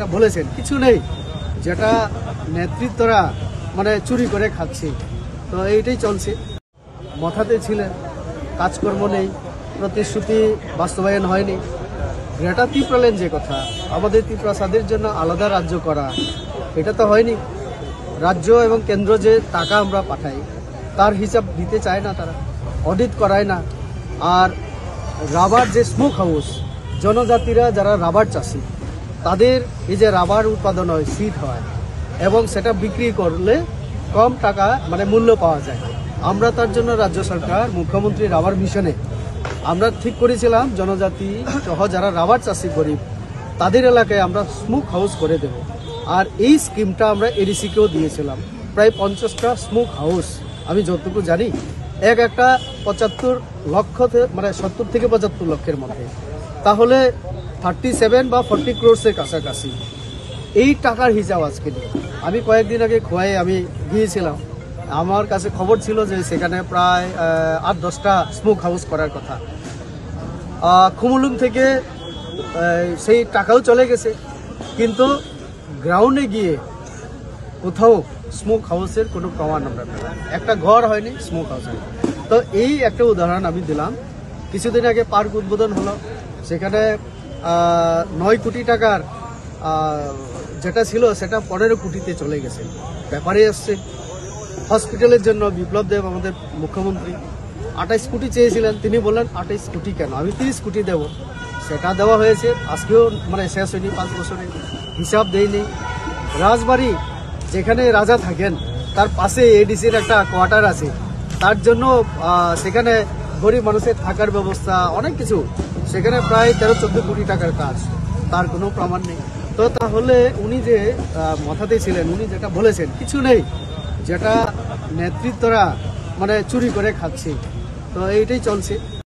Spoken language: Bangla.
যেটা বলেছেন কিছু নেই, যেটা নেতৃত্বরা মানে চুরি করে খাচ্ছে। তো এইটাই চলছে। মাথাতে ছিলেন, কাজকর্ম নেই, প্রতিশ্রুতি বাস্তবায়ন হয়নি। গ্রেটা ত্রিপুরালেন যে কথা, আমাদের ত্রিপুরাসাদের জন্য আলাদা রাজ্য করা, এটা তো হয়নি। রাজ্য এবং কেন্দ্র যে টাকা আমরা পাঠাই তার হিসাব দিতে চায় না, তারা অডিট করায় না। আর রাবার যে স্মোক হাউস, জনজাতিরা যারা রাবার চাষি, তাদের এই যে রাবার উৎপাদন হয়, সিড হয় এবং সেটা বিক্রি করলে কম টাকা মানে মূল্য পাওয়া যায়। আমরা তার জন্য রাজ্য সরকার মুখ্যমন্ত্রী রাবার মিশনে আমরা ঠিক করেছিলাম জনজাতি সহ যারা রাবার চাষি গরিব তাদের এলাকায় আমরা স্মোক হাউস করে দেব। আর এই স্কিমটা আমরা এডিসিকেও দিয়েছিলাম। প্রায় 50টা স্মোক হাউস, আমি যতটুকু জানি একটা 75 লক্ষ মানে 70 থেকে 75 লক্ষের মধ্যে, তাহলে 37 বা 40 ক্রোর্সের কাছাকাছি। এই টাকার হিসাব আজকে নেই। আমি কয়েকদিন আগে খোয়াই আমি গিয়েছিলাম, আমার কাছে খবর ছিল যে সেখানে প্রায় 8-10টা স্মোক হাউস করার কথা। খুমুলুং থেকে সেই টাকাও চলে গেছে, কিন্তু গ্রাউন্ডে গিয়ে কোথাও স্মোক হাউসের কোনো প্রমাণ আমরা পেলাম, একটা ঘর হয়নি, স্মোক হাউস হয়নি। তো এই একটা উদাহরণ আমি দিলাম। কিছুদিন আগে পার্ক উদ্বোধন হলো, সেখানে 9 কোটি টাকার যেটা ছিল সেটা 15 কোটিতে চলে গেছে, ব্যাপারে এসছে। হসপিটালের জন্য বিপ্লব দেব আমাদের মুখ্যমন্ত্রী 28 কোটি চেয়েছিলেন, তিনি বললেন 28 কোটি কেন, আমি 30 কোটি দেব। সেটা দেওয়া হয়েছে, আজকেও মানে শেষ হয়নি, 5 বছরে হিসাব দেয়নি। রাজবাড়ি যেখানে রাজা থাকেন তার পাশে এডিসির একটা কোয়ার্টার আছে, তার জন্য সেখানে গরিব মানুষের থাকার ব্যবস্থা অনেক কিছু, সেখানে প্রায় 13-14 কোটি টাকার কাজ, তার কোনো প্রমাণ নেই। তো তাহলে উনি যে মাথাতে ছিলেন, উনি যেটা বলেছেন কিছু নেই, যেটা নেতৃত্বরা মানে চুরি করে খাচ্ছে। তো এইটাই চলছে।